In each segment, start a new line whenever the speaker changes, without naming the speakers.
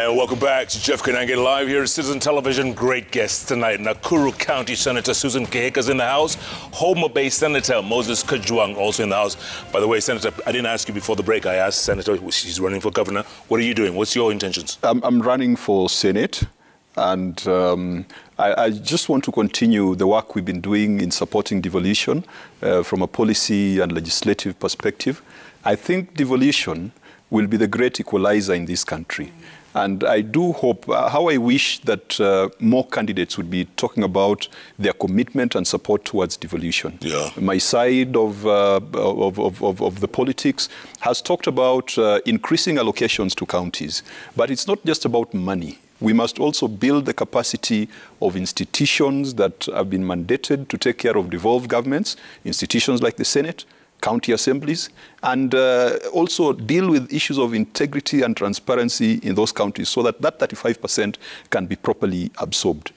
And welcome back to Jeff Koinange Live here at Citizen Television. Great guests tonight. Nakuru County Senator Susan Kehika's in the house. Homa-based Senator Moses Kajwang also in the house. By the way, Senator, I didn't ask you before the break. I asked Senator, she's running for governor. What are you doing? What's your intentions?
I'm running for Senate. And I just want to continue the work we've been doing in supporting devolution from a policy and legislative perspective. I think devolution will be the great equalizer in this country. And I do hope, how I wish that more candidates would be talking about their commitment and support towards devolution.
Yeah.
My side of the politics has talked about increasing allocations to counties. But it's not just about money. We must also build the capacity of institutions that have been mandated to take care of devolved governments, institutions like the Senate, county assemblies, and also deal with issues of integrity and transparency in those counties so that that 35% can be properly absorbed.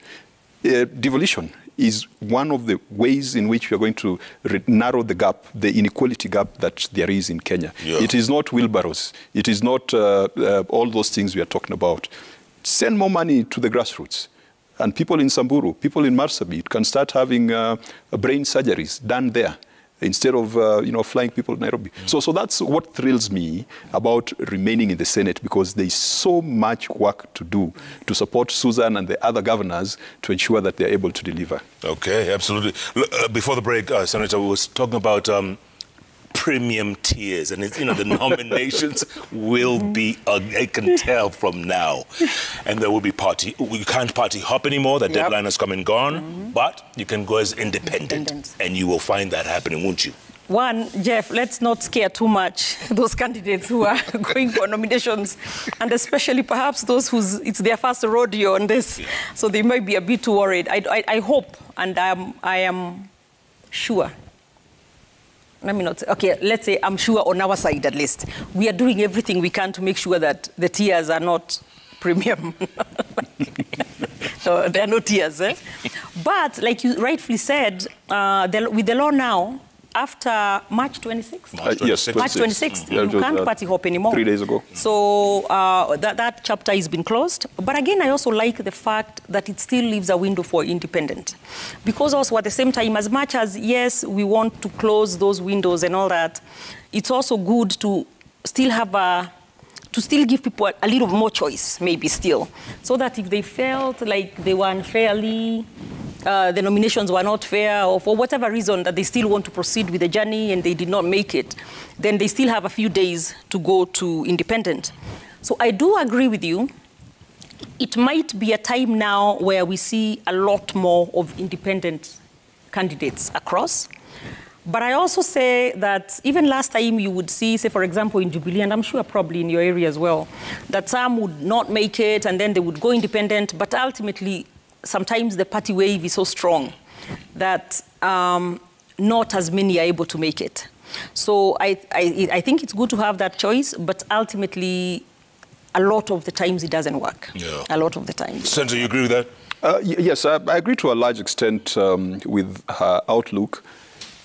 Devolution is one of the ways in which we are going to narrow the gap, the inequality gap that there is in Kenya. Yeah. It is not wheelbarrows. It is not all those things we are talking about. Send more money to the grassroots. And people in Samburu, people in Marsabit can start having brain surgeries done there, instead of flying people to Nairobi. So that's what thrills me about remaining in the Senate, because there is so much work to do to support Susan and the other governors to ensure that they're able to deliver. Okay, absolutely.
Before the break, Senator, we was talking about premium tiers, and the nominations will be, I can tell from now, and there will be we can't party hop anymore, the deadline has come and gone, but you can go as independent, and you will find that happening, won't you?
One, Jeff, let's not scare too much those candidates who are going for nominations, and especially perhaps those it's their first rodeo on this, so they might be a bit too worried. I hope, and I am sure. Let me not, okay, let's say I'm sure on our side at least. We are doing everything we can to make sure that the tiers are not premium. So there are no tiers, eh? But like you rightfully said, with the law now, after March 26th?
Yes,
March 26th, you can't party hop anymore.
3 days ago.
So that chapter has been closed. But again, I also like the fact that it still leaves a window for independent. Because also at the same time, as much as, yes, we want to close those windows and all that, it's also good to still have to still give people a little more choice, maybe still. So that if they felt like they were unfairly, the nominations were not fair, or for whatever reason that they still want to proceed with the journey and they did not make it, then they still have a few days to go to independent. So I do agree with you. It might be a time now where we see a lot more of independent candidates across. But I also say that even last time you would see, say, for example, in Jubilee, and I'm sure probably in your area as well, that some would not make it and then they would go independent, but ultimately sometimes the party wave is so strong that not as many are able to make it. So I think it's good to have that choice, but ultimately, a lot of the times it doesn't work. Yeah. A lot of the times.
Senator, you agree with that?
Yes, I agree to a large extent with her outlook.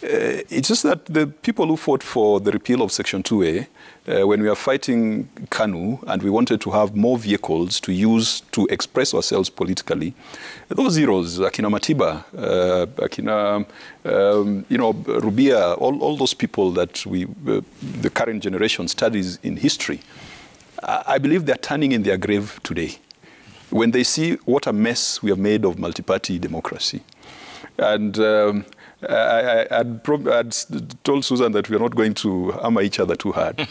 It's just that the people who fought for the repeal of Section 2A, when we were fighting KANU and we wanted to have more vehicles to use to express ourselves politically, those heroes, Akina Matiba, Akina, Rubia, all those people that the current generation studies in history, I believe they're turning in their grave today when they see what a mess we have made of multi-party democracy. And I'd told Susan that we are not going to hammer each other too hard.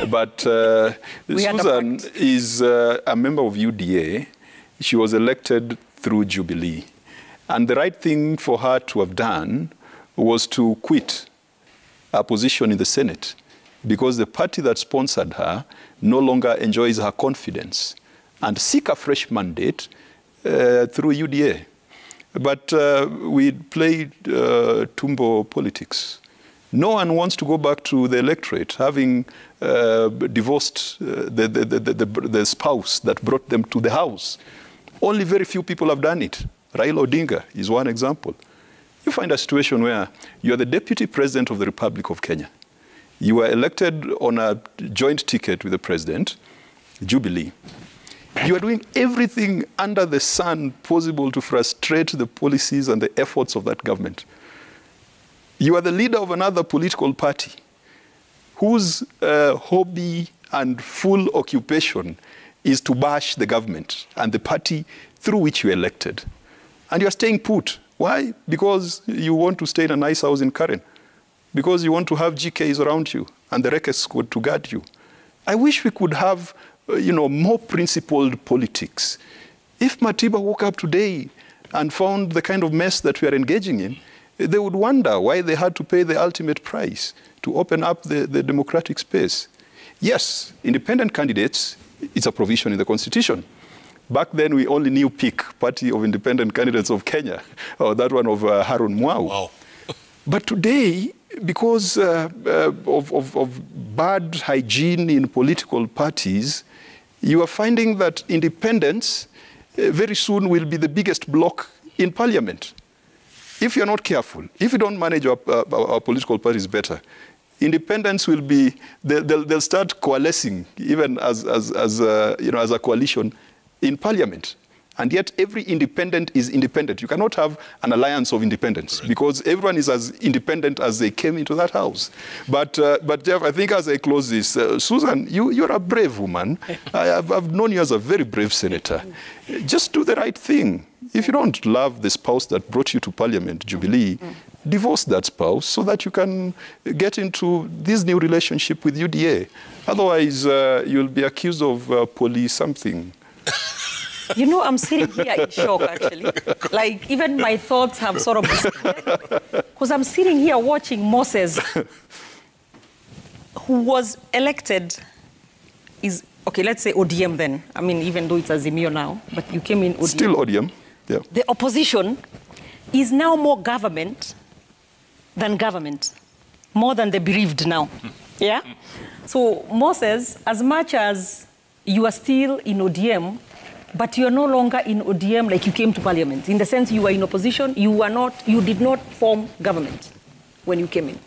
But Susan is a member of UDA. She was elected through Jubilee. And the right thing for her to have done was to quit her position in the Senate, because the party that sponsored her no longer enjoys her confidence, and seek a fresh mandate through UDA. But we played Tumbo politics. No one wants to go back to the electorate, having divorced the spouse that brought them to the house. Only very few people have done it. Raila Odinga is one example. You find a situation where you are the Deputy President of the Republic of Kenya. You were elected on a joint ticket with the President, Jubilee. You are doing everything under the sun possible to frustrate the policies and the efforts of that government. You are the leader of another political party whose hobby and full occupation is to bash the government and the party through which you elected. And you are staying put. Why? Because you want to stay in a nice house in Karen. Because you want to have GKs around you and the Rekes squad to guard you. I wish we could have, more principled politics. If Matiba woke up today and found the kind of mess that we are engaging in, they would wonder why they had to pay the ultimate price to open up the democratic space. Yes, independent candidates, it's a provision in the Constitution. Back then, we only knew PIC, Party of Independent Candidates of Kenya, or that one of Harun Mwau. Wow. But today, because of bad hygiene in political parties, you are finding that independents very soon will be the biggest bloc in parliament. If you're not careful, if you don't manage our political parties better, independents will be, they'll start coalescing even as a coalition in parliament. And yet every independent is independent. You cannot have an alliance of independents because everyone is as independent as they came into that house. But Jeff, I think as I close this, Susan, you're a brave woman. I've known you as a very brave senator. Just do the right thing. If you don't love the spouse that brought you to parliament, Jubilee, divorce that spouse so that you can get into this new relationship with UDA. Otherwise, you'll be accused of poly something.
You know, I'm sitting here in shock, actually. Like, even my thoughts have sort of disappeared. Because I'm sitting here watching Moses, who was elected, okay, let's say ODM then. I mean, even though it's Azimio now, but you came in ODM.
Still ODM, yeah.
The opposition is now more government than government, more than the bereaved now, yeah? So, Moses, as much as you are still in ODM, but you are no longer in ODM like you came to parliament. In the sense you were in opposition, you did not form government when you came in.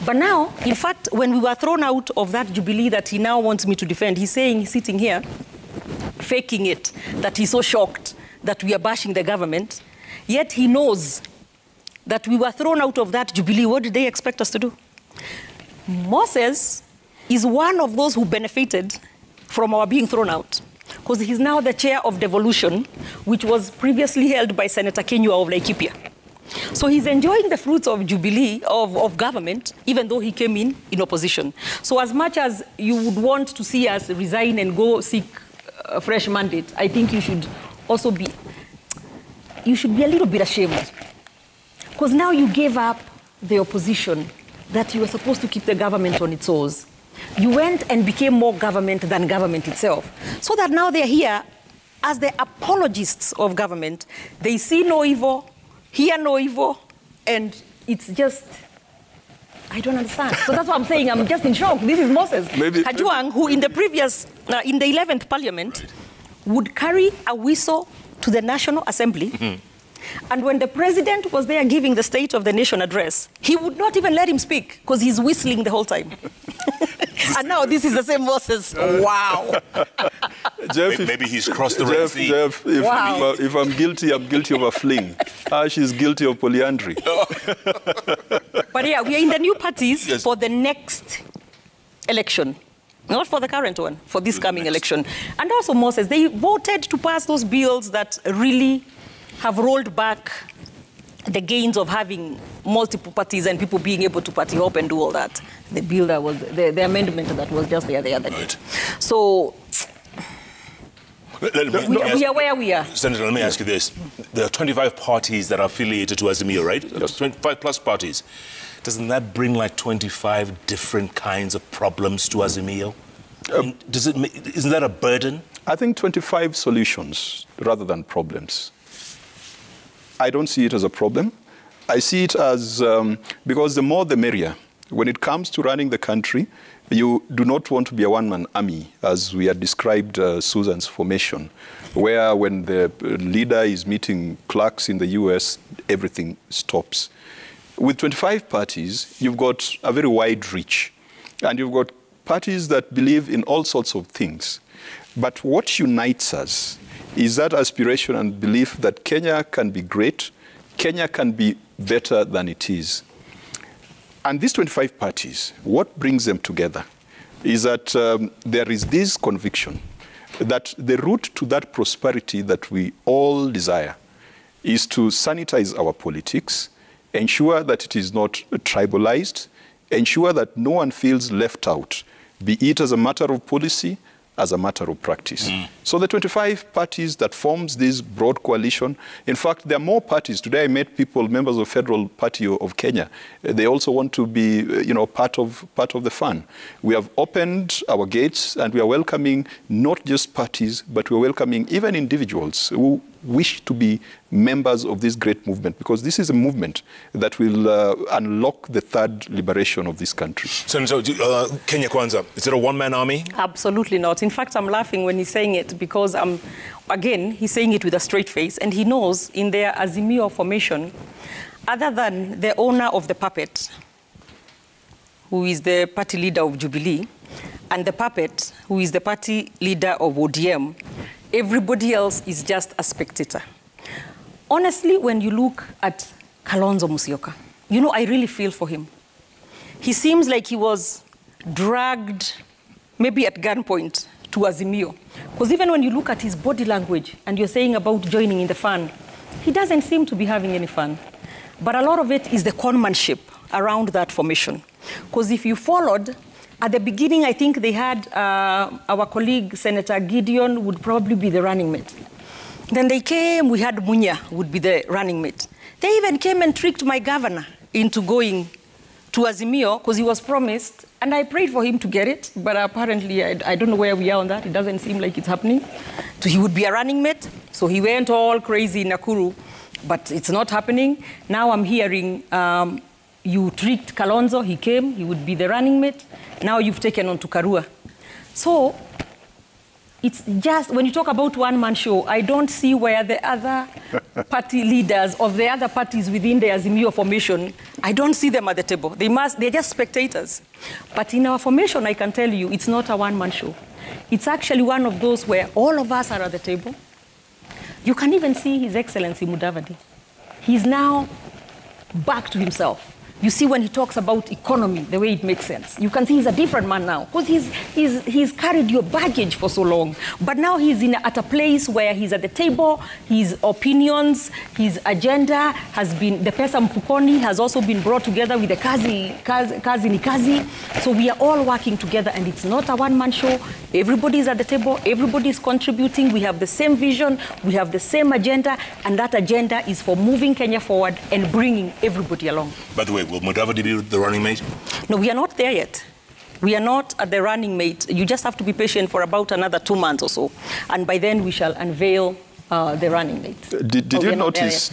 But now, in fact, when we were thrown out of that Jubilee that he now wants me to defend, he's saying, he's sitting here, faking it, that he's so shocked that we are bashing the government, yet he knows that we were thrown out of that Jubilee. What did they expect us to do? Moses is one of those who benefited from our being thrown out, because he's now the chair of devolution, which was previously held by Senator Kenyua of Laikipia. So he's enjoying the fruits of Jubilee, of government, even though he came in opposition. So as much as you would want to see us resign and go seek a fresh mandate, I think you should also be a little bit ashamed. Because now you gave up the opposition that you were supposed to keep the government on its toes. You went and became more government than government itself. So that now they're here as the apologists of government. They see no evil, hear no evil, and it's just, I don't understand. So that's what I'm saying. I'm just in shock. This is Moses Kajwang, who in the previous, in the 11th parliament, would carry a whistle to the National Assembly. And when the president was there giving the State of the Nation address, he would not even let him speak because he's whistling the whole time. And now this is the same Moses. Wow.
Jeff,
maybe he's crossed the Red Sea.
Jeff, if I'm guilty of a fling. She's guilty of polyandry.
But yeah, we are in the new parties for the next election. Not for the current one, for this coming election. And also, Moses, they voted to pass those bills that really have rolled back the gains of having multiple parties and people being able to party hop and do all that. The bill that was, the amendment that was just there the other day. So, we are where we are.
Senator, let me ask you this. There are 25 parties that are affiliated to Azimio, right?
Yes.
25 plus parties. Doesn't that bring like 25 different kinds of problems to Azimio? Isn't that a burden?
I think 25 solutions rather than problems. I don't see it as a problem. I see it as, because the more the merrier. When it comes to running the country, you do not want to be a one-man army, as we had described Susan's formation, where when the leader is meeting clerks in the US, everything stops. With 25 parties, you've got a very wide reach, and you've got parties that believe in all sorts of things. But what unites us is that aspiration and belief that Kenya can be great, Kenya can be better than it is. And these 25 parties, what brings them together is that there is this conviction that the route to that prosperity that we all desire is to sanitize our politics, ensure that it is not tribalized, ensure that no one feels left out, be it as a matter of policy, as a matter of practice. So the 25 parties that forms this broad coalition, in fact, there are more parties. Today I met people, members of Federal Party of Kenya. They also want to be, part of the fun. We have opened our gates and we are welcoming not just parties, but we're welcoming even individuals who wish to be members of this great movement, because this is a movement that will unlock the third liberation of this country.
Senator, Kenya Kwanza, is it a one-man army?
Absolutely not. In fact, I'm laughing when he's saying it because, again, he's saying it with a straight face, and he knows in their Azimio formation, other than the owner of the puppet, who is the party leader of Jubilee, and the puppet, who is the party leader of ODM, everybody else is just a spectator. Honestly, when you look at Kalonzo Musyoka, I really feel for him. He seems like he was dragged, maybe at gunpoint, to Azimio. Because even when you look at his body language and you're saying about joining in the fun, he doesn't seem to be having any fun. But a lot of it is the conmanship around that formation. Because if you followed, at the beginning, I think they had our colleague, Senator Gideon, would probably be the running mate. Then they came, we had Munya would be the running mate. They even came and tricked my governor into going to Azimio because he was promised, and I prayed for him to get it, but apparently I don't know where we are on that. It doesn't seem like it's happening. So he would be a running mate. So he went all crazy in Nakuru, but it's not happening. Now I'm hearing you tricked Kalonzo, he came, he would be the running mate. Now you've taken on to Karua. So it's just, when you talk about one-man show, I don't see where the other party leaders of the other parties within the Azimio formation, I don't see them at the table. They're just spectators. But in our formation, I can tell you, it's not a one-man show. It's actually one of those where all of us are at the table. You can even see His Excellency Mudavadi. He's now back to himself. You see when he talks about economy, the way it makes sense. You can see he's a different man now because he's carried your baggage for so long. But now he's at a place where he's at the table, his opinions, his agenda has been, the pesa mfukoni has also been brought together with the kazi ni kazi. So we are all working together and it's not a one-man show. Everybody's at the table, everybody's contributing. We have the same vision, we have the same agenda, and that agenda is for moving Kenya forward and bringing everybody along.
By the way, will Mudavadi be the running mate? No,
we are not there yet. We are not at the running mate. You just have to be patient for about another 2 months or so. And by then we shall unveil the running mate.
Did you notice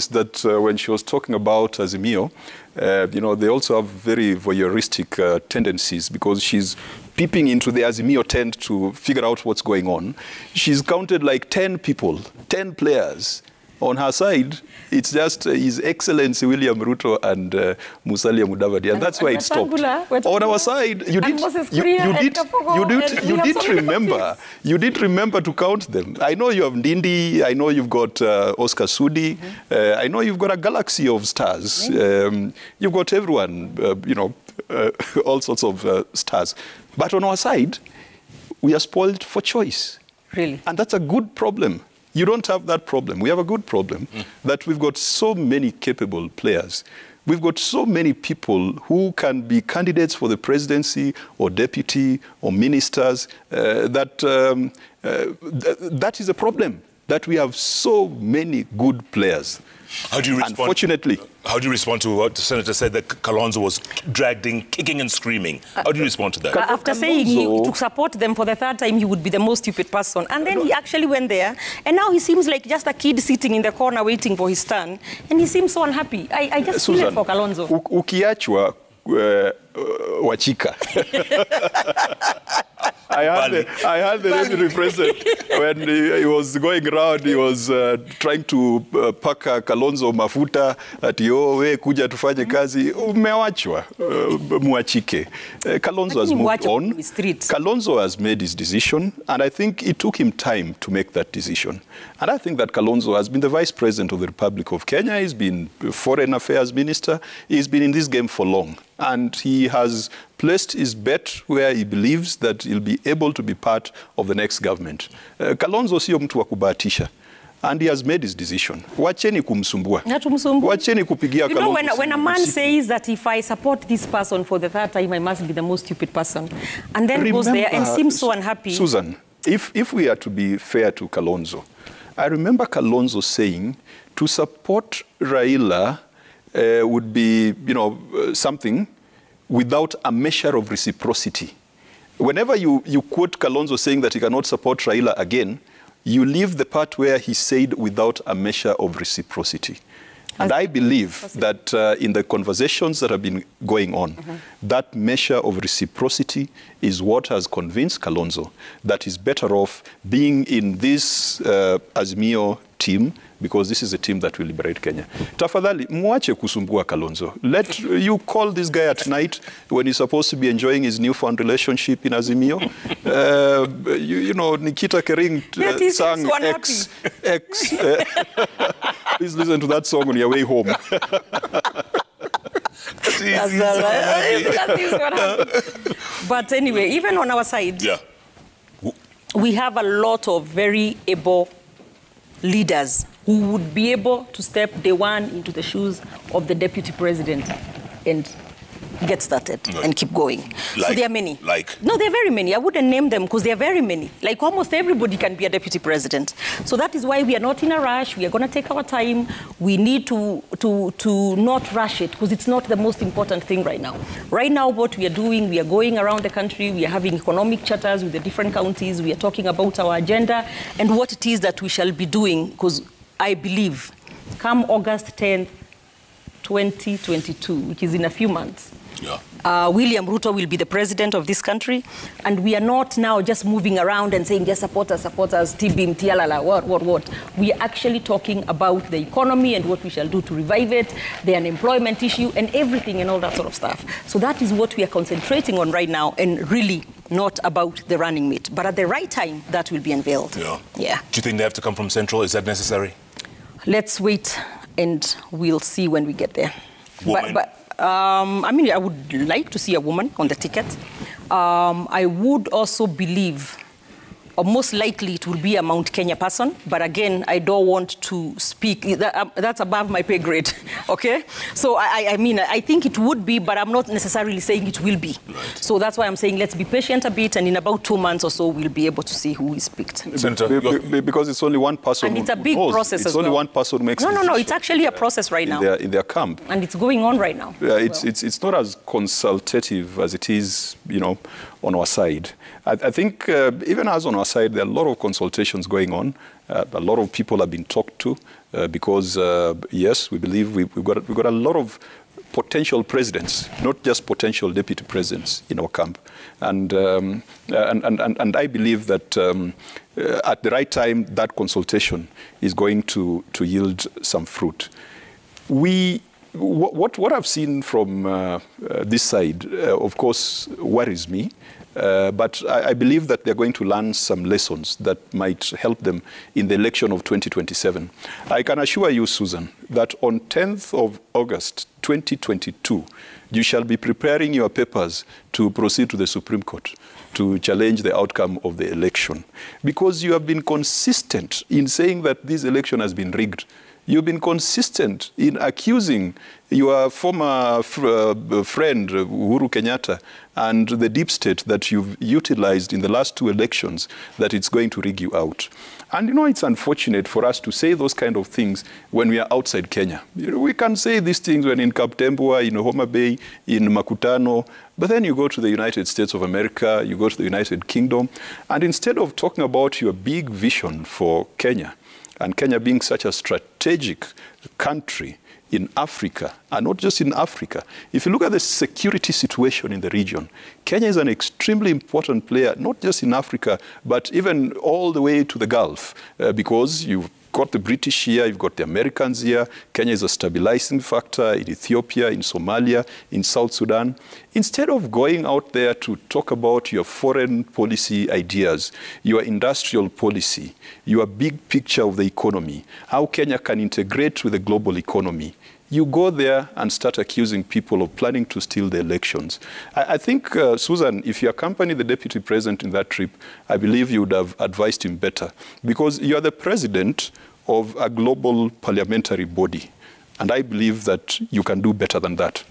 that when she was talking about Azimio, they also have very voyeuristic tendencies because she's peeping into the Azimio tent to figure out what's going on. She's counted like 10 people, 10 players. On her side, it's just His Excellency William Ruto and Musalia Mudavadi, and that's why it stopped. On our side, you did remember to count them. I know you have Ndindi, I know you've got Oscar Sudi, I know you've got a galaxy of stars. You've got everyone, all sorts of stars. But on our side, we are spoiled for choice.
Really?
And that's a good problem. You don't have that problem. We have a good problem that we've got so many capable players. We've got so many people who can be candidates for the presidency or deputy or ministers. That is a problem, that we have so many good players.
How do you respond?
Unfortunately.
How do you respond to what the senator said, that Kalonzo was dragged in, kicking and screaming? How do you respond to that?
After saying to support them for the third time, he would be the most stupid person. And then he actually went there. And now he seems like just a kid sitting in the corner waiting for his turn. And he seems so unhappy. I just feel it for Kalonzo.
Ukiachwa Wachika. I had the legendary president when he was going around, he was trying to paka Kalonzo mafuta ati we kuja tufanye kazi, umewachwa muachike. Kalonzo has moved on. Kalonzo has made his decision, and I think it took him time to make that decision. And I think that Kalonzo has been the Vice President of the Republic of Kenya. He's been Foreign Affairs Minister. He's been in this game for long. And he has placed his bet where he believes that he'll be able to be part of the next government. Kalonzo sio mtu wa kubahatisha. And he has made his decision. Wacheni kumsumbua. Wacheni kupigia Kalonzo.
You know, when a man says that if I support this person for the third time, I must be the most stupid person, and then goes there and seems so unhappy.
Susan, if we are to be fair to Kalonzo, I remember Kalonzo saying to support Raila would be, something without a measure of reciprocity. Whenever you quote Kalonzo saying that he cannot support Raila again, you leave the part where he said without a measure of reciprocity. And I believe that in the conversations that have been going on, that measure of reciprocity is what has convinced Kalonzo that he's better off being in this Azimio team, because this is a team that will liberate Kenya. Tafadhali, muache kusumbua Kalonzo. Let you call this guy at night when he's supposed to be enjoying his newfound relationship in Azimio. Nikita Kering sang X. Please listen to that song on your way home.
But anyway, even on our side, we have a lot of very able leaders who would be able to step day one into the shoes of the deputy president and get started and keep going. So there are many. No, there are very many. I wouldn't name them because there are very many. Like almost everybody can be a deputy president. So that is why we are not in a rush. We are going to take our time. We need to not rush it because it's not the most important thing right now. Right now, what we are doing, we are going around the country. We are having economic charters with the different counties. We are talking about our agenda and what it is that we shall be doing, because I believe come August 10th, 2022, which is in a few months, William Ruto will be the president of this country, and we are not now just moving around and saying, yes, support us, TBIM, tialala, what. We are actually talking about the economy and what we shall do to revive it, the unemployment issue, and everything and all that sort of stuff. So that is what we are concentrating on right now, and really not about the running mate. But at the right time, that will be unveiled. Yeah.
Do you think they have to come from Central? Is that necessary?
Let's wait, and we'll see when we get there. I mean, I would like to see a woman on the ticket. I would also believe, or most likely it will be a Mount Kenya person, but again, I don't want to speak, that's above my pay grade, okay? So I mean, I think it would be, but I'm not necessarily saying it will be. So that's why I'm saying let's be patient a bit, and in about 2 months or so, we'll be able to see who is picked.
Because it's only one person.
And it's a big process as well.
It's only one person who makes
No, it's actually a process right now.
In their camp.
And it's going on right now.
Yeah, it's not as consultative as it is, on our side. I think even as on our side, there are a lot of consultations going on. A lot of people have been talked to because, yes, we believe we've got a lot of potential presidents, not just potential deputy presidents in our camp. And I belive that at the right time, that consultation is going to yield some fruit. What I've seen from this side, of course, worries me. But I believe that they're going to learn some lessons that might help them in the election of 2027. I can assure you, Susan, that on 10th of August 2022, you shall be preparing your papers to proceed to the Supreme Court to challenge the outcome of the election. Because you have been consistent in saying that this election has been rigged. You've been consistent in accusing your former friend, Uhuru Kenyatta, and the deep state that you've utilized in the last 2 elections, that it's going to rig you out. And it's unfortunate for us to say those kind of things when we are outside Kenya. We can say these things when in Kaptembwa, in Homa Bay, in Makutano, but then you go to the United States of America, you go to the United Kingdom, and instead of talking about your big vision for Kenya, and Kenya being such a strategic country in Africa, and not just in Africa. If you look at the security situation in the region, Kenya is an extremely important player, not just in Africa, but even all the way to the Gulf, because you've got the British here, you've got the Americans here. Kenya is a stabilizing factor in Ethiopia, in Somalia, in South Sudan. Instead of going out there to talk about your foreign policy ideas, your industrial policy, your big picture of the economy, how Kenya can integrate with the global economy, you go there and start accusing people of planning to steal the elections. I think, Susan, if you accompany the deputy president in that trip, I believe you would have advised him better, because you are the president of a global parliamentary body. And I believe that you can do better than that.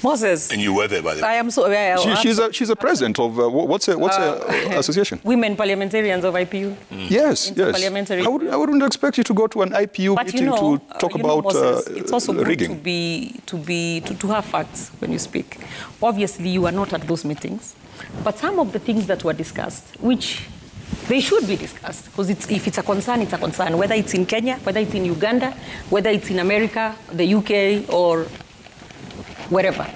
Moses.
And you were there, by the way.
I am so.
She's a president of what's a association?
Women Parliamentarians of IPU.
Yes, yes. I wouldn't expect you to go to an IPU meeting to talk about
Moses, it's also
rigging.
good to have facts when you speak. Obviously, you are not at those meetings, but some of the things that were discussed, which they should be discussed, because if it's a concern, it's a concern, whether it's in Kenya, whether it's in Uganda, whether it's in America, the UK, or wherever.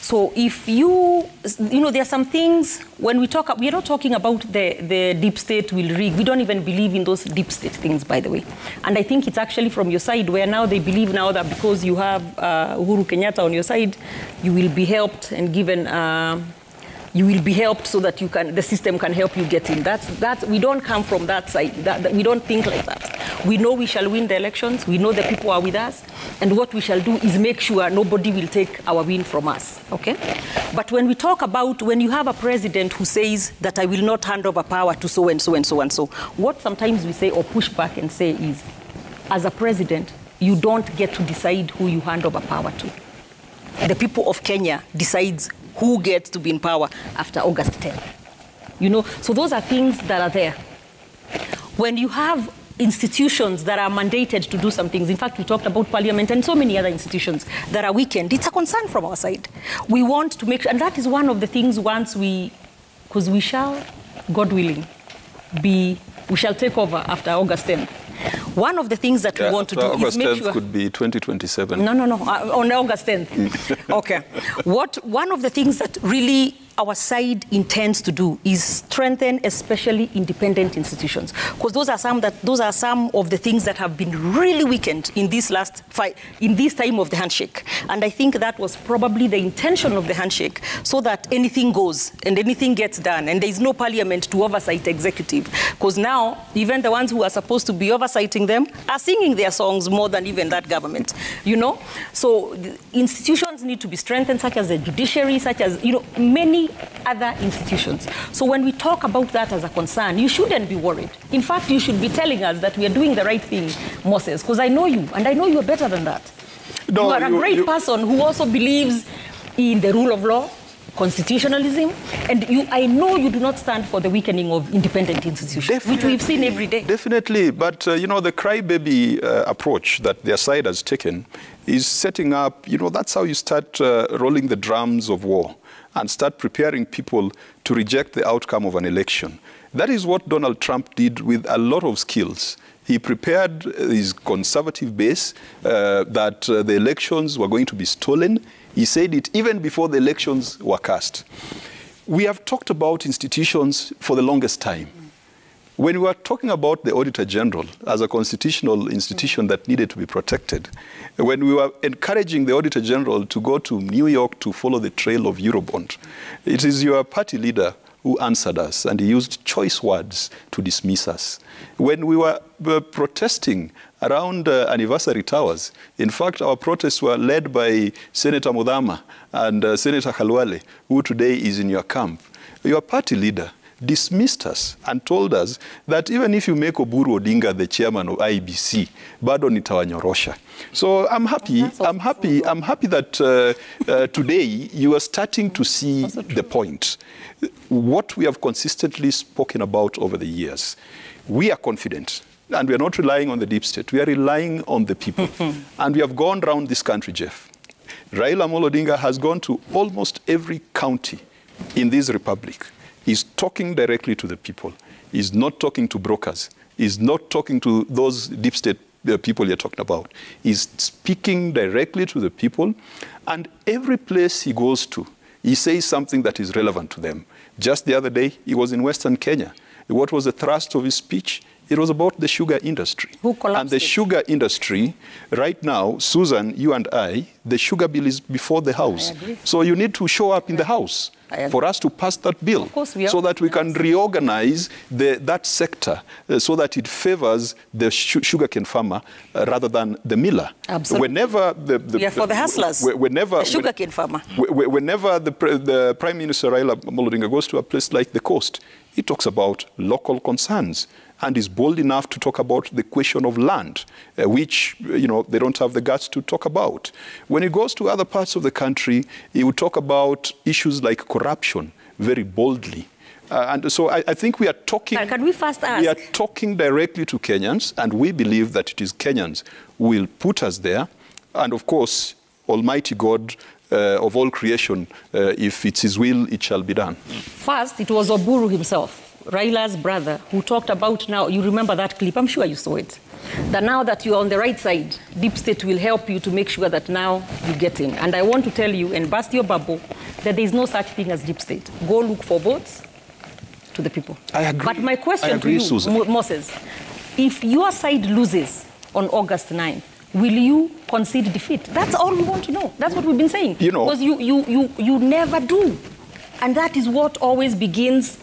So if you know, there are some things, when we talk, we're not talking about the deep state will rig. We don't even believe in those deep state things, by the way. And I think it's actually from your side, where now they believe now that because you have Uhuru Kenyatta on your side, you will be helped and given... you will be helped so that the system can help you get in. We don't come from that side. We don't think like that. We know we shall win the elections. We know the people are with us. And what we shall do is make sure nobody will take our win from us, okay? But when we talk about, when you have a president who says that I will not hand over power to so and so and so and so, what sometimes we say or push back and say is, as a president, you don't get to decide who you hand over power to. The people of Kenya decides who gets to be in power after August 10th. You know, so those are things that are there. When you have institutions that are mandated to do some things, in fact, we talked about Parliament and so many other institutions that are weakened, it's a concern from our side. We want to make sure, and that is one of the things because we shall, God willing, we shall take over after August 10th. One of the things that we want to do is make sure...
August 10th could be 2027.
No, on August 10th. Okay. One of the things that really our side intends to do is strengthen especially independent institutions, because those are some of the things that have been really weakened in this last fight, in this time of the handshake. And I think that was probably the intention of the handshake, so that anything goes and anything gets done, and there is no parliament to oversight executive, because now even the ones who are supposed to be oversighting them are singing their songs more than even that government, you know. So the institutions need to be strengthened, such as the judiciary, such as, you know, many other institutions. So when we talk about that as a concern, you shouldn't be worried. In fact, you should be telling us that we are doing the right thing, Moses, because I know you, and I know you are better than that. No, you are a great person who also believes in the rule of law, constitutionalism, and I know you do not stand for the weakening of independent institutions, which we've seen every day.
Definitely, but you know, the crybaby approach that their side has taken is setting up, you know, that's how you start rolling the drums of war and start preparing people to reject the outcome of an election. That is what Donald Trump did with a lot of skills. He prepared his conservative base that the elections were going to be stolen. He said it even before the elections were cast. We have talked about institutions for the longest time. When we were talking about the Auditor General as a constitutional institution that needed to be protected, when we were encouraging the Auditor General to go to New York to follow the trail of Eurobond, it is your party leader who answered us, and he used choice words to dismiss us. When we were protesting around Anniversary Towers, in fact, our protests were led by Senator Mudhama and Senator Khalwale, who today is in your camp. Your party leader dismissed us and told us that even if you make Oburu Odinga the chairman of IEBC, bado nitawanyorosha. So I'm happy that today you are starting to see the point. What we have consistently spoken about over the years. We are confident, and we are not relying on the deep state. We are relying on the people. And we have gone around this country, Jeff. Raila Amolo Odinga has gone to almost every county in this republic. He's talking directly to the people. He's not talking to brokers. He's not talking to those deep state people you're talking about. He's speaking directly to the people, and every place he goes to, he says something that is relevant to them. Just the other day, he was in Western Kenya. What was the thrust of his speech? It was about the sugar industry.
Who collapsed
and the
it?
sugar industry, right now, Susan, you and I, the sugar bill is before the House.
I agree.
So you need to show up in the House for us to pass that bill.
Of course we are.
So that we can reorganize that sector so that it favors the sugarcane farmer rather than the miller.
Absolutely.
Whenever
We are for the hustlers, the sugarcane farmer.
Whenever the Prime Minister Raila Odinga goes to a place like the coast, he talks about local concerns and is bold enough to talk about the question of land, which they don't have the guts to talk about. When he goes to other parts of the country, he will talk about issues like corruption very boldly. And so I think we are talking.
Can we first ask?
We are talking directly to Kenyans, and we believe that it is Kenyans who will put us there. And of course, Almighty God of all creation, if it's His will, it shall be done.
First, it was Oburu himself, Raila's brother, who talked about now, you remember that clip, I'm sure you saw it, that now that you're on the right side, Deep State will help you to make sure that now you get in. And I want to tell you, and burst your bubble, that there is no such thing as Deep State. Go look for votes to the people.
I agree.
But my question to you,
Susan.
Moses, if your side loses on August 9th, will you concede defeat? That's all we want to know. That's what we've been saying. Because you never do. And that is what always begins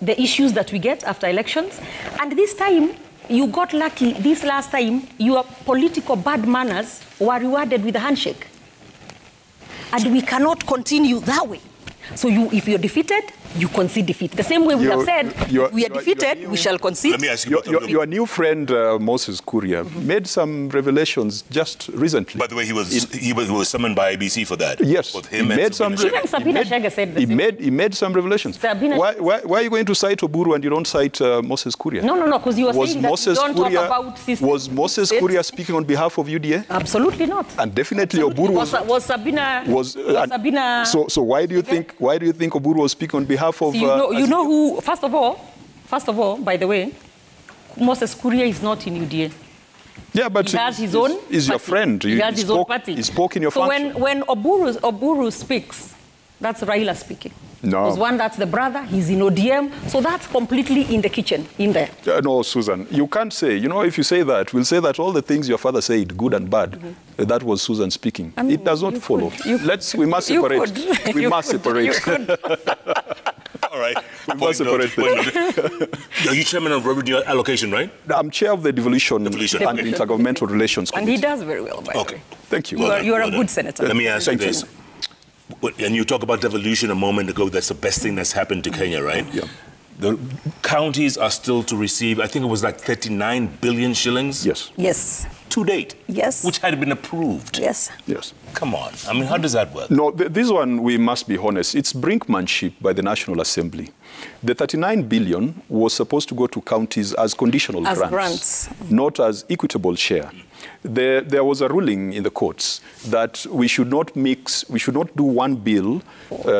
the issues that we get after elections. And this time, you got lucky. This last time, your political bad manners were rewarded with a handshake. And we cannot continue that way. So if you're defeated, you concede defeat. The same way we have said, if we are defeated, we shall concede.
Let me ask you.
Your new friend, Moses Kuria, made some revelations just recently.
By the way, he was summoned by ABC for that.
Yes.
Both him
he
and
made some.
Even Sabina Chege said the same.
He made some revelations. Why are you going to cite Oburu and you don't cite Moses Kuria?
No, because you were saying that you don't talk about system.
Was Moses Kuria speaking on behalf of UDA?
Absolutely not.
And definitely Oburu
was Sabina.
Sabina. So why do you think Oburu was speaking on behalf of?
You know who? First of all, by the way, Moses Kuria is not in UDA.
Yeah, but
he has his own.
He's your friend.
He has his own party.
He spoke in your function.
So when Oburu speaks, that's Raila speaking.
No.
Because one, that's the brother, he's in ODM, so that's completely in the kitchen, in there.
No, Susan, you can't say, if you say that, we'll say that all the things your father said, good and bad, that was Susan speaking. I mean, it does not follow. We must separate. We must separate.
All right.
Are
you chairman of revenue allocation, right?
I'm chair of the devolution and intergovernmental relations committee.
And he does very well, by the way.
Thank you.
You're a good senator.
Let me ask you this. And you talk about devolution a moment ago. That's the best thing that's happened to Kenya, right?
Yeah.
The counties are still to receive, I think it was like 39 billion shillings.
Yes.
Yes.
To date.
Yes.
Which had been approved.
Yes.
Yes.
Come on. I mean, how does that work?
No, this one, we must be honest, it's brinkmanship by the National Assembly. The 39 billion was supposed to go to counties as conditional grants, not as equitable share. There was a ruling in the courts that we should not do one bill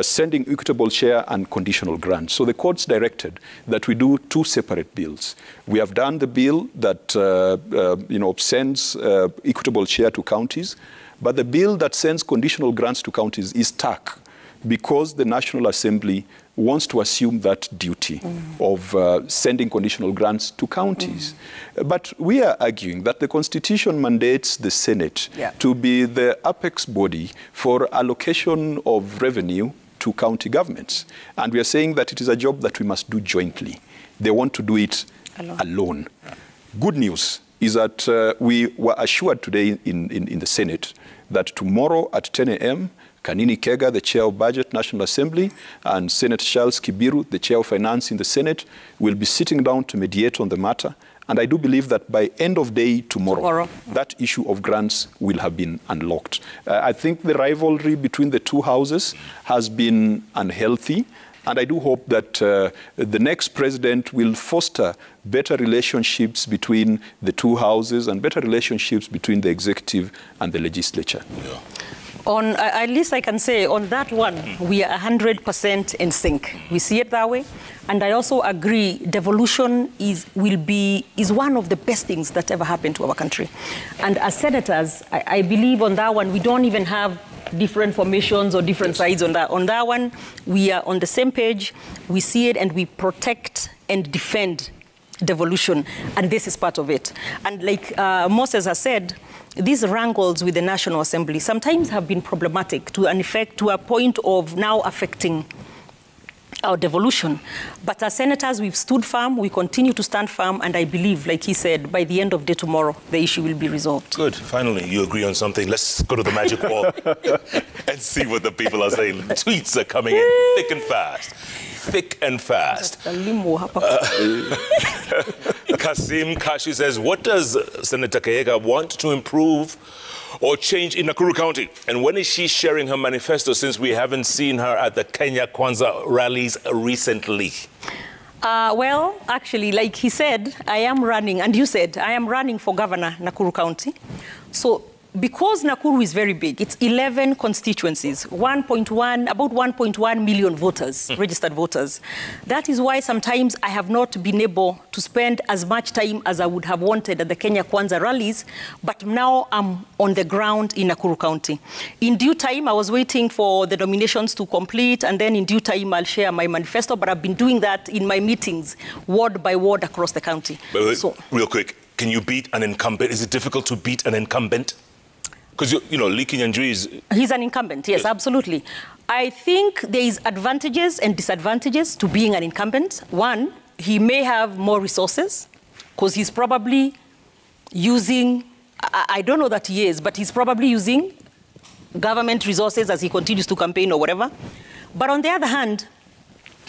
sending equitable share and conditional grants. So the courts directed that we do two separate bills. We have done the bill that sends equitable share to counties, but the bill that sends conditional grants to counties is stuck because the National Assembly wants to assume that duty of sending conditional grants to counties. But we are arguing that the Constitution mandates the Senate to be the apex body for allocation of revenue to county governments. And we are saying that it is a job that we must do jointly. They want to do it alone. Good news is that we were assured today in the Senate that tomorrow at 10 a.m., Kanini Kega, the chair of Budget, National Assembly, and Senator Charles Kibiru, the chair of Finance in the Senate, will be sitting down to mediate on the matter. And I do believe that by end of day tomorrow, that issue of grants will have been unlocked. I think the rivalry between the two houses has been unhealthy. And I do hope that the next president will foster better relationships between the two houses and better relationships between the executive and the legislature.
Yeah.
At least I can say on that one, we are 100% in sync. We see it that way. And I also agree devolution is one of the best things that ever happened to our country. And as senators, I believe on that one, we don't even have different formations or different sides on that. On that one, we are on the same page. We see it and we protect and defend devolution. And this is part of it. And like Moses has said, these wrangles with the National Assembly sometimes have been problematic to a point of now affecting our devolution. But as senators, we've stood firm, we continue to stand firm, and I believe, like he said, by the end of the day tomorrow, the issue will be resolved.
Good. Finally, you agree on something. Let's go to the magic wall and see what the people are saying. Tweets are coming in thick and fast. Thick and fast. Kasim Kashi says, what does Senator Kayega want to improve or change in Nakuru County? And when is she sharing her manifesto, since we haven't seen her at the Kenya Kwanza rallies recently?
Well, actually, like he said, I am running, and you said, I am running for governor, Nakuru County. So because Nakuru is very big, it's 11 constituencies, about 1.1 million voters, registered voters. That is why sometimes I have not been able to spend as much time as I would have wanted at the Kenya Kwanza rallies, but now I'm on the ground in Nakuru County. In due time, I was waiting for the nominations to complete, and then in due time, I'll share my manifesto, but I've been doing that in my meetings, ward by ward across the county.
But so, real quick, can you beat an incumbent? Is it difficult to beat an incumbent? Because, you know, Lee Kinyanjui is...
He's an incumbent, yes, absolutely. I think there is advantages and disadvantages to being an incumbent. One, he may have more resources, because he's probably using, I don't know that he is, but he's probably using government resources as he continues to campaign or whatever. But on the other hand,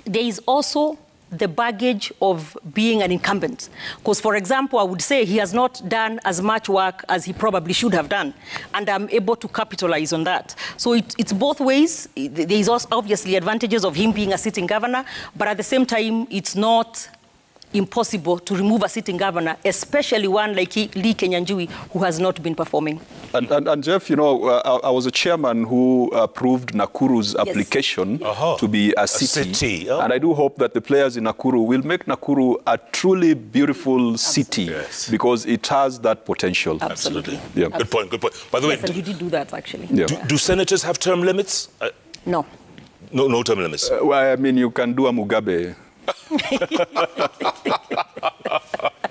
there is also the baggage of being an incumbent. Because, for example, I would say he has not done as much work as he probably should have done, and I'm able to capitalize on that. So it's both ways. There is also obviously advantages of him being a sitting governor, but at the same time, it's not impossible to remove a sitting governor, especially one like Lee Kinyanjui, who has not been performing.
And Jeff, you know, I was a chairman who approved Nakuru's application to be a city. Oh. And I do hope that the players in Nakuru will make Nakuru a truly beautiful city, because it has that potential.
Absolutely.
Yeah.
Good point, good point. By the way,
and he did do that, actually.
Yeah.
Do senators have term limits?
No.
No term limits?
Well, I mean, you can do a Mugabe.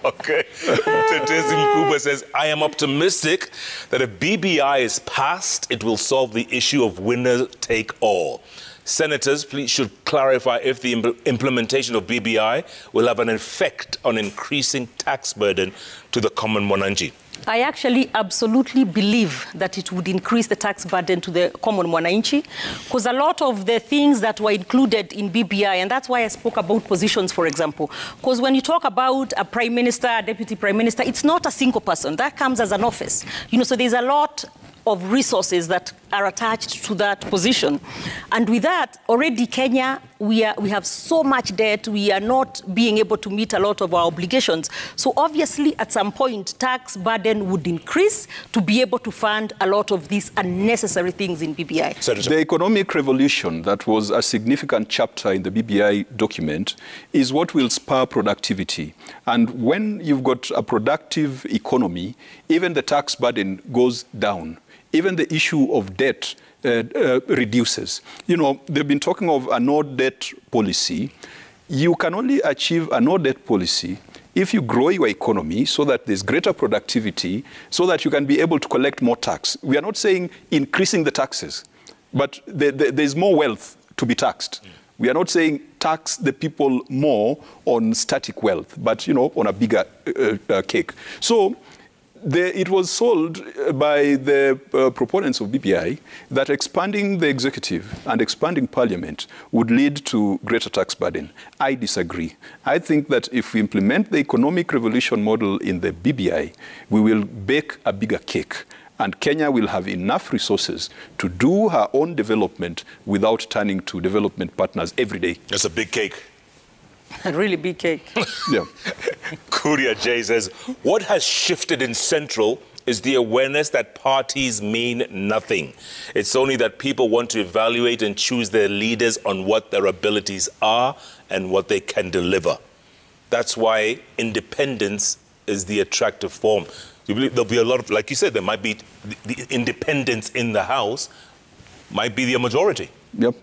Okay. Tetezi Mkuba says, I am optimistic that if BBI is passed, it will solve the issue of winner take all. Senators, please should clarify if the implementation of BBI will have an effect on increasing tax burden to the common mwananchi.
I actually absolutely believe that it would increase the tax burden to the common mwananchi, because a lot of the things that were included in BBI, and that's why I spoke about positions, for example, because when you talk about a prime minister, a deputy prime minister, it's not a single person. That comes as an office. You know, so there's a lot of resources that are attached to that position. And with that, already Kenya, we have so much debt, we are not being able to meet a lot of our obligations. So obviously, at some point, tax burden would increase to be able to fund a lot of these unnecessary things in BBI.
The economic revolution that was a significant chapter in the BBI document is what will spur productivity. And when you've got a productive economy, even the tax burden goes down. Even the issue of debt reduces. You know, they've been talking of a no-debt policy. You can only achieve a no-debt policy if you grow your economy so that there's greater productivity, so that you can be able to collect more tax. We are not saying increasing the taxes, but there's more wealth to be taxed. We are not saying tax the people more on static wealth, but, you know, on a bigger cake. So it was sold by the proponents of BBI that expanding the executive and expanding parliament would lead to greater tax burden. I disagree. I think that if we implement the economic revolution model in the BBI, we will bake a bigger cake. And Kenya will have enough resources to do her own development without turning to development partners every day.
That's a big cake.
A really big cake.
Yeah.
Kuria J says, what has shifted in Central is the awareness that parties mean nothing. It's only that people want to evaluate and choose their leaders on what their abilities are and what they can deliver. That's why independence is the attractive form. You believe there'll be a lot of, like you said, there might be the independence in the House might be the majority.
Yep.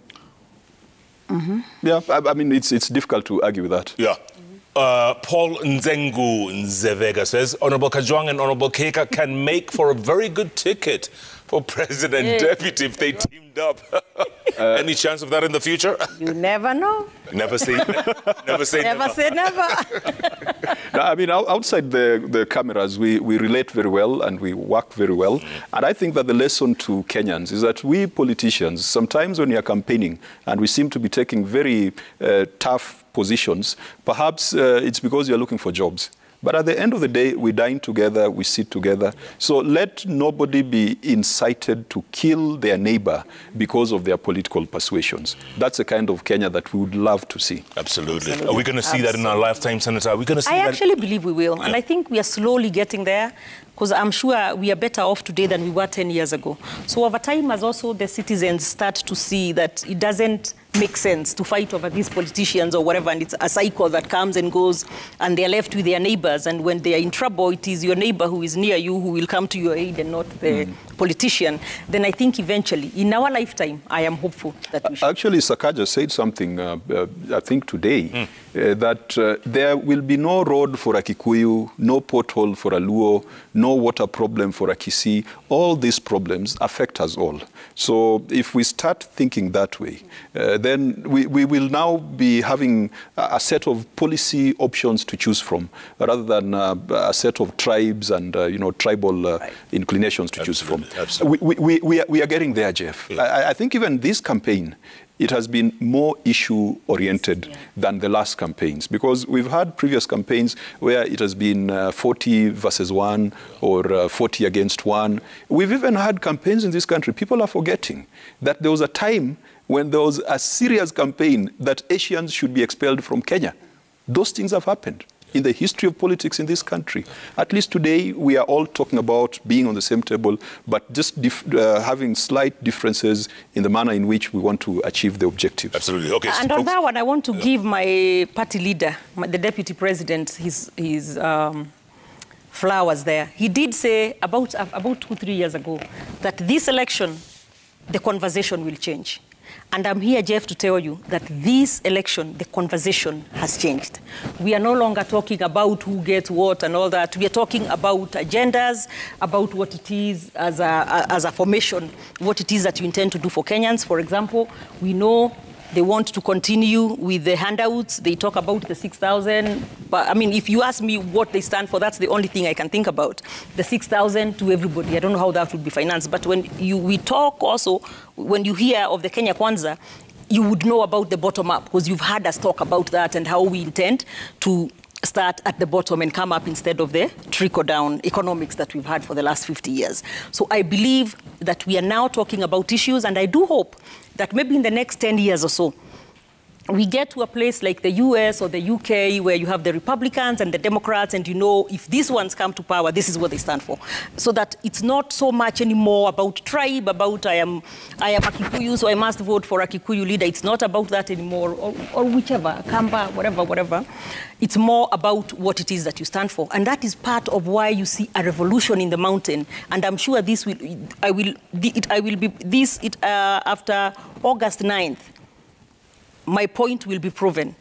Yeah, I mean, it's difficult to argue with that.
Yeah. Paul Nzengu Nzevega says, Honorable Kajwang and Honorable Keka can make for a very good ticket for President Deputy if they teamed up. Any chance of that in the future?
You never know.
Never say never. Say
never.
No, I mean, outside the cameras, we relate very well and we work very well. And I think that the lesson to Kenyans is that we politicians, sometimes when we are campaigning and we seem to be taking very tough positions, perhaps it's because you're looking for jobs. But at the end of the day, we dine together, we sit together. So let nobody be incited to kill their neighbor because of their political persuasions. That's the kind of Kenya that we would love to see.
Absolutely. Are we going to see that in our lifetime, Senator? Are we going to see that?
I actually believe we will. And I think we are slowly getting there, because I'm sure we are better off today than we were 10 years ago. So over time, as also the citizens start to see that it doesn't make sense to fight over these politicians or whatever, and it's a cycle that comes and goes, and they're left with their neighbors, and when they are in trouble, it is your neighbor who is near you who will come to your aid and not the politician. Then I think eventually, in our lifetime, I am hopeful that we should.
Actually, Sakaja said something, I think today, that there will be no road for a Kikuyu, no pothole for a Luo, no water problem for a Kisii. All these problems affect us all. So if we start thinking that way, then we will now be having a set of policy options to choose from, rather than a set of tribes and tribal inclinations to choose from.
Absolutely.
We are getting there, Jeff. Yeah. I think even this campaign, it has been more issue-oriented than the last campaigns, because we've had previous campaigns where it has been 40 versus 1 or 40 against 1. We've even had campaigns in this country. People are forgetting that there was a time when there was a serious campaign that Asians should be expelled from Kenya. Those things have happened in the history of politics in this country. At least today, we are all talking about being on the same table, but just having slight differences in the manner in which we want to achieve the objectives.
Absolutely. Okay.
And on that one, I want to give my party leader, the deputy president, his flowers there. He did say about 2-3 years ago that this election, the conversation will change. And I'm here, Jeff, to tell you that this election, the conversation has changed. We are no longer talking about who gets what and all that. We are talking about agendas, about what it is as a formation, what it is that you intend to do for Kenyans. For example, we know they want to continue with the handouts. They talk about the 6,000. But I mean, if you ask me what they stand for, that's the only thing I can think about. The 6,000 to everybody. I don't know how that would be financed. But when we talk also, when you hear of the Kenya Kwanza, you would know about the bottom up, because you've heard us talk about that and how we intend to start at the bottom and come up instead of the trickle-down economics that we've had for the last 50 years. So I believe that we are now talking about issues, and I do hope that maybe in the next 10 years or so, we get to a place like the US or the UK where you have the Republicans and the Democrats, and you know if these ones come to power, this is what they stand for. So that it's not so much anymore about tribe, about I am a Kikuyu, so I must vote for a Kikuyu leader. It's not about that anymore, or whichever, Kamba, whatever. It's more about what it is that you stand for. And that is part of why you see a revolution in the mountain. And I'm sure this will, after August 9th, my point will be proven.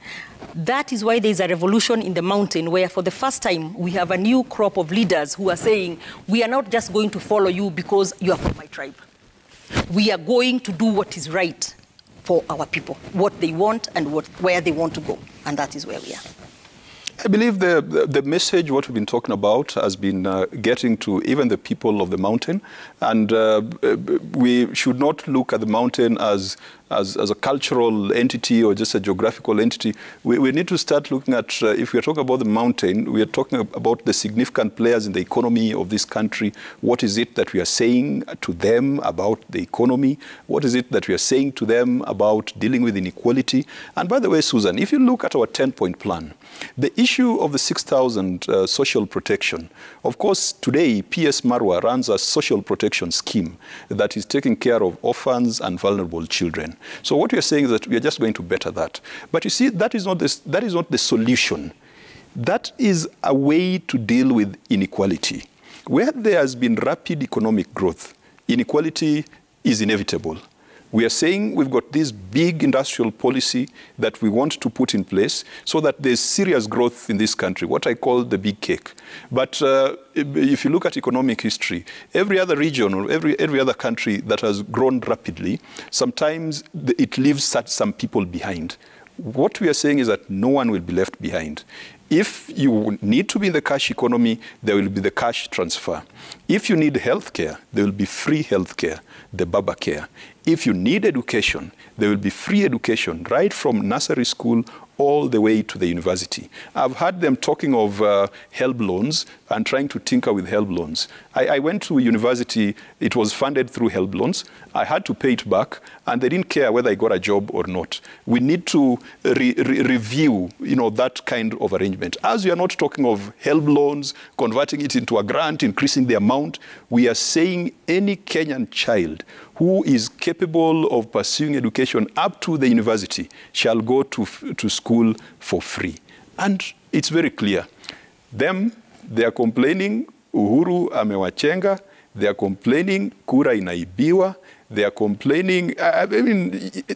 That is why there's a revolution in the mountain, where for the first time we have a new crop of leaders who are saying, we are not just going to follow you because you are from my tribe. We are going to do what is right for our people, what they want and where they want to go. And that is where we are.
I believe the message, what we've been talking about, has been getting to even the people of the mountain. And we should not look at the mountain as as a cultural entity or just a geographical entity. We need to start looking at, if we are talking about the mountain, we are talking about the significant players in the economy of this country. What is it that we are saying to them about the economy? What is it that we are saying to them about dealing with inequality? And by the way, Susan, if you look at our 10-point plan, the issue of the 6,000 social protection, of course, today, PS Marwa runs a social protection scheme that is taking care of orphans and vulnerable children. So what we are saying is that we are just going to better that. But you see, that is not the solution. That is a way to deal with inequality. Where there has been rapid economic growth, inequality is inevitable. We are saying we've got this big industrial policy that we want to put in place so that there's serious growth in this country, what I call the big cake. But if you look at economic history, every other region or every other country that has grown rapidly, sometimes it leaves some people behind. What we are saying is that no one will be left behind. If you need to be in the cash economy, there will be the cash transfer. If you need healthcare, there will be free healthcare, the Baba Care. If you need education, there will be free education right from nursery school all the way to the university. I've heard them talking of HELB loans and trying to tinker with HELB loans. I went to university, it was funded through HELB loans. I had to pay it back, and they didn't care whether I got a job or not. We need to review, that kind of arrangement. As we are not talking of HELB loans, converting it into a grant, increasing the amount, we are saying any Kenyan child who is capable of pursuing education up to the university shall go to school for free. And it's very clear. They are complaining, Uhuru amewachenga. They are complaining, kura inaibiwa. They are complaining.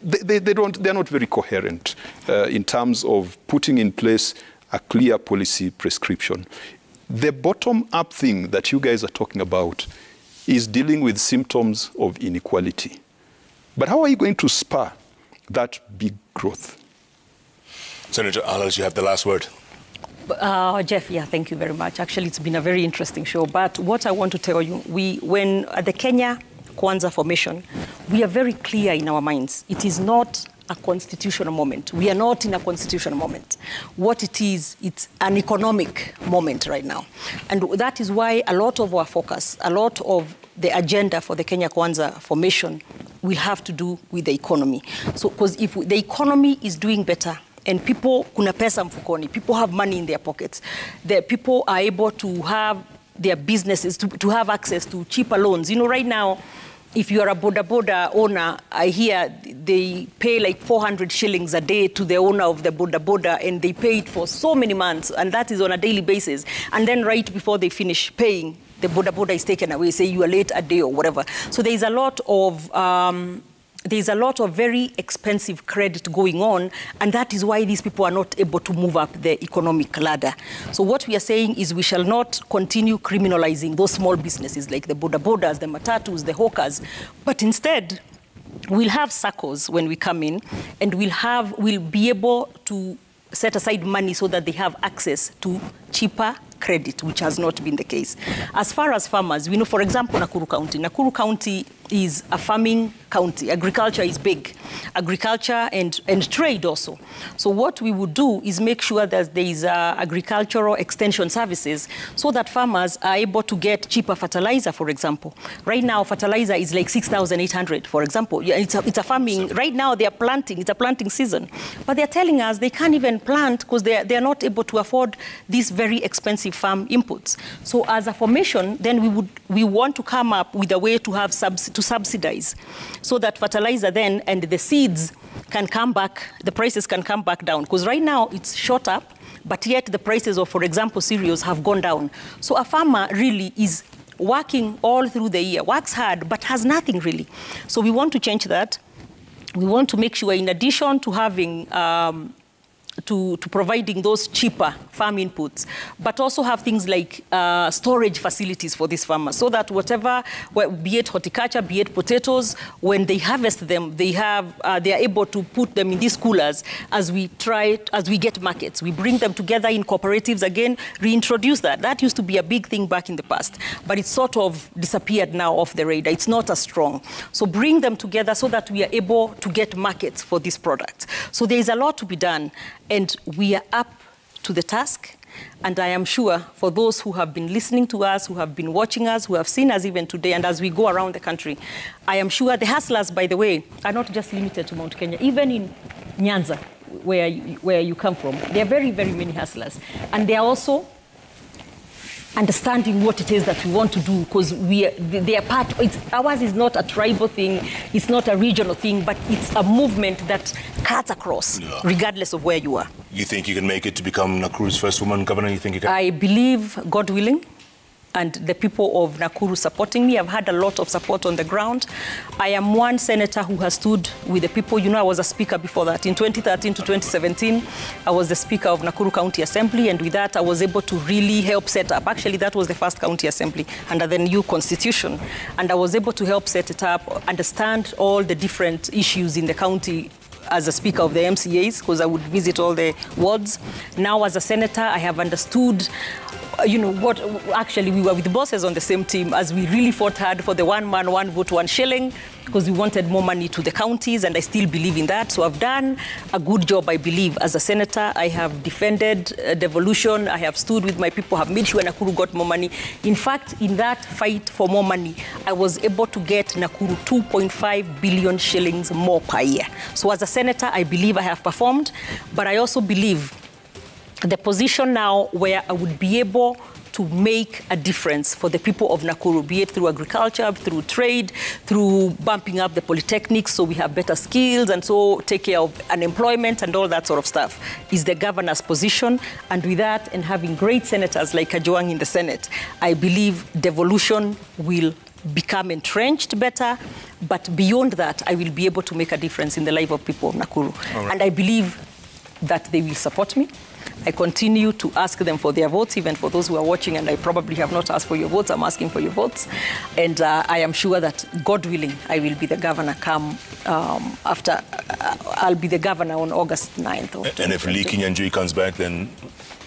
They're not very coherent in terms of putting in place a clear policy prescription. The bottom-up thing that you guys are talking about is dealing with symptoms of inequality. But how are you going to spur that big growth?
Senator Alas, you have the last word.
Jeff, thank you very much. Actually, it's been a very interesting show. But what I want to tell you, when at the Kenya Kwanza formation, we are very clear in our minds. It is not a constitutional moment. We are not in a constitutional moment. What it is, it's an economic moment right now. And that is why a lot of our focus, a lot of the agenda for the Kenya Kwanza formation will have to do with the economy. So, because if the economy is doing better, and people, kuna pesa mfukoni, people have money in their pockets, the people are able to have their businesses, to have access to cheaper loans. Right now, if you are a boda owner, I hear they pay like 400 shillings a day to the owner of the boda, and they pay it for so many months, and that is on a daily basis. And then right before they finish paying, the boda is taken away, say you are late a day or whatever. So there's a lot of very expensive credit going on, and that is why these people are not able to move up the economic ladder. So what we are saying is we shall not continue criminalizing those small businesses like the bodas, the matatus, the hawkers, but instead we'll have SACCOs when we come in, and we'll be able to set aside money so that they have access to cheaper credit, which has not been the case. As far as farmers, we know, for example, Nakuru County is a farming county. Agriculture is big. Agriculture and trade also. So what we would do is make sure that there is agricultural extension services so that farmers are able to get cheaper fertilizer, for example. Right now, fertilizer is like 6,800, for example. It's a farming. Right now, they are planting. It's a planting season. But they're telling us they can't even plant because they're not able to afford these very expensive farm inputs. So as a formation, then we want to come up with a way to have to subsidize so that fertilizer then and the seeds can come back, the prices can come back down. Because right now it's shot up, but yet the prices of, for example, cereals have gone down. So a farmer really is working all through the year, works hard, but has nothing really. So we want to change that. We want to make sure, in addition to having to providing those cheaper farm inputs, but also have things like storage facilities for these farmers, so that whatever, be it horticulture, be it potatoes, when they harvest them, they are able to put them in these coolers as we get markets. We bring them together in cooperatives again, reintroduce that. That used to be a big thing back in the past, but it's sort of disappeared now off the radar. It's not as strong. So bring them together so that we are able to get markets for these products. So there is a lot to be done, and we are up to the task. And I am sure for those who have been listening to us, who have been watching us, who have seen us even today, and as we go around the country, I am sure the hustlers, by the way, are not just limited to Mount Kenya. Even in Nyanza, where you come from, there are very, very many hustlers. And they are also understanding what it is that we want to do, because they are part. Ours is not a tribal thing, it's not a regional thing, but it's a movement that cuts across, regardless of where you are.
You think you can make it to become Nakuru's first woman governor? You think you can?
I believe, God willing, and the people of Nakuru supporting me. I've had a lot of support on the ground. I am one senator who has stood with the people. You know, I was a speaker before that. In 2013 to 2017, I was the speaker of Nakuru County Assembly, and with that, I was able to really help set up. Actually, that was the first county assembly under the new constitution. And I was able to help set it up, understand all the different issues in the county as a speaker of the MCAs, because I would visit all the wards. Now, as a senator, I have understood what actually we were with the bosses on the same team as we really fought hard for the 1 man, 1 vote, 1 shilling, because we wanted more money to the counties, and I still believe in that. So I've done a good job, I believe, as a senator. I have defended devolution. I have stood with my people, have made sure Nakuru got more money. In fact, in that fight for more money, I was able to get Nakuru 2.5 billion shillings more per year. So as a senator, I believe I have performed, but I also believe the position now where I would be able to make a difference for the people of Nakuru, be it through agriculture, through trade, through bumping up the polytechnics so we have better skills and so take care of unemployment and all that sort of stuff, is the governor's position. And with that, and having great senators like Kajwang in the Senate, I believe devolution will become entrenched better, but beyond that, I will be able to make a difference in the life of people of Nakuru. Right. And I believe that they will support me. I continue to ask them for their votes, even for those who are watching, and I probably have not asked for your votes. I'm asking for your votes. And I am sure that, God willing, I will be the governor I'll be the governor on August 9th.
And if Lee Kinyanjui comes back, then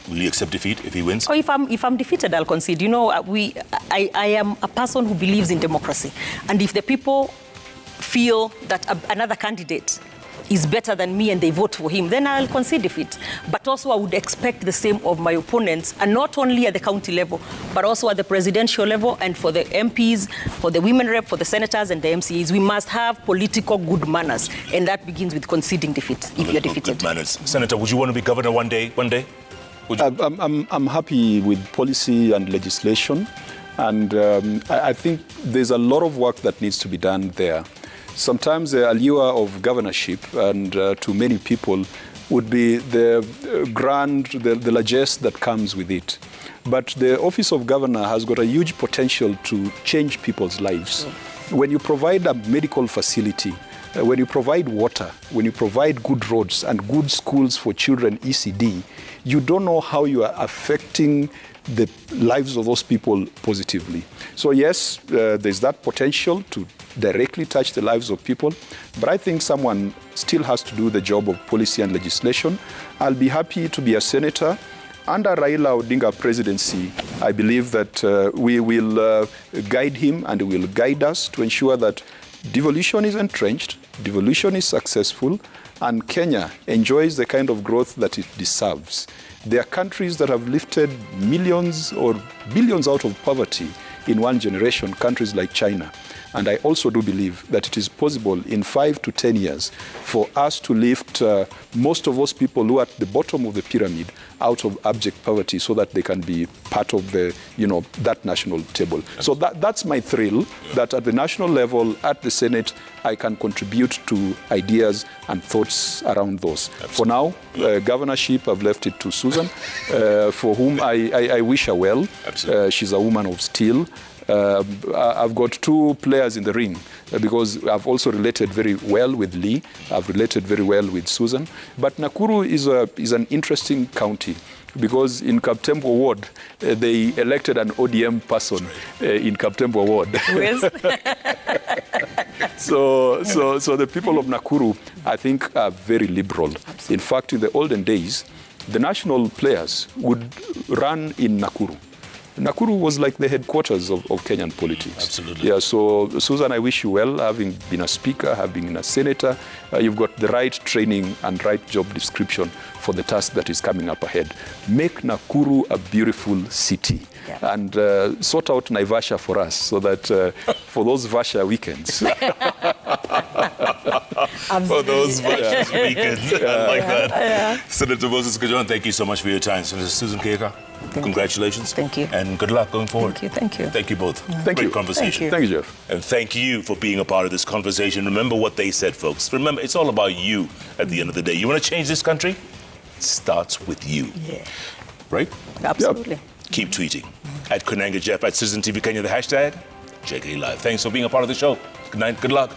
will you accept defeat if he wins?
Oh, if I'm defeated, I'll concede. You know, I am a person who believes in democracy. And if the people feel that another candidate is better than me and they vote for him, then I'll concede defeat. But also I would expect the same of my opponents, and not only at the county level, but also at the presidential level, and for the MPs, for the women rep, for the senators and the MCAs. We must have political good manners, and that begins with conceding defeat if you're defeated.
Good manners. Senator, would you want to be governor one day?
I'm happy with policy and legislation, and I think there's a lot of work that needs to be done there. Sometimes the allure of governorship, and to many people, would be the the largesse that comes with it. But the office of governor has got a huge potential to change people's lives. When you provide a medical facility, when you provide water, when you provide good roads and good schools for children, ECD, you don't know how you are affecting the lives of those people positively. So yes, there's that potential to directly touch the lives of people, but I think someone still has to do the job of policy and legislation. I'll be happy to be a senator. Under Raila Odinga presidency, I believe that we will guide him and he will guide us to ensure that devolution is entrenched, devolution is successful, and Kenya enjoys the kind of growth that it deserves. There are countries that have lifted millions or billions out of poverty in one generation, countries like China. And I also do believe that it is possible in 5 to 10 years for us to lift most of those people who are at the bottom of the pyramid out of abject poverty so that they can be part of the, that national table. So that's my thrill, that at the national level, at the Senate, I can contribute to ideas and thoughts around those. Absolutely. For now, governorship, I've left it to Susan, for whom I wish her well. She's a woman of steel. I've got 2 players in the ring because I've also related very well with Lee. I've related very well with Susan. But Nakuru is an interesting county because in Kaptembo Ward, they elected an ODM person in Kaptembo Ward. So the people of Nakuru, I think, are very liberal. Absolutely. In fact, in the olden days, the national players would run in Nakuru. Nakuru was like the headquarters of Kenyan politics.
Absolutely.
Yeah, so Susan, I wish you well, having been a speaker, having been a senator. You've got the right training and right job description for the task that is coming up ahead. Make Nakuru a beautiful city. Yeah. And sort out Naivasha for us so that for those Vasha weekends.
For those Vasha weekends. I like that. Yeah. Senator Moses Kajon, thank you so much for your time. Senator Susan Keka, congratulations.
Thank you.
And good luck going forward.
Thank you. Thank you.
Thank you both.
Thank you.
Great conversation.
Thank you, Jeff.
And thank you for being a part of this conversation. Remember what they said, folks. Remember, it's all about you at the end of the day. You want to change this country? It starts with you. Yeah. Right?
Absolutely.
Yep. Keep tweeting. At Kunanga Jeff, at Citizen TV Kenya, the hashtag JKLIVE. Thanks for being a part of the show. Good night, good luck.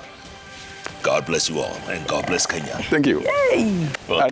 God bless you all, and God bless Kenya.
Thank you.
Yay!
Well,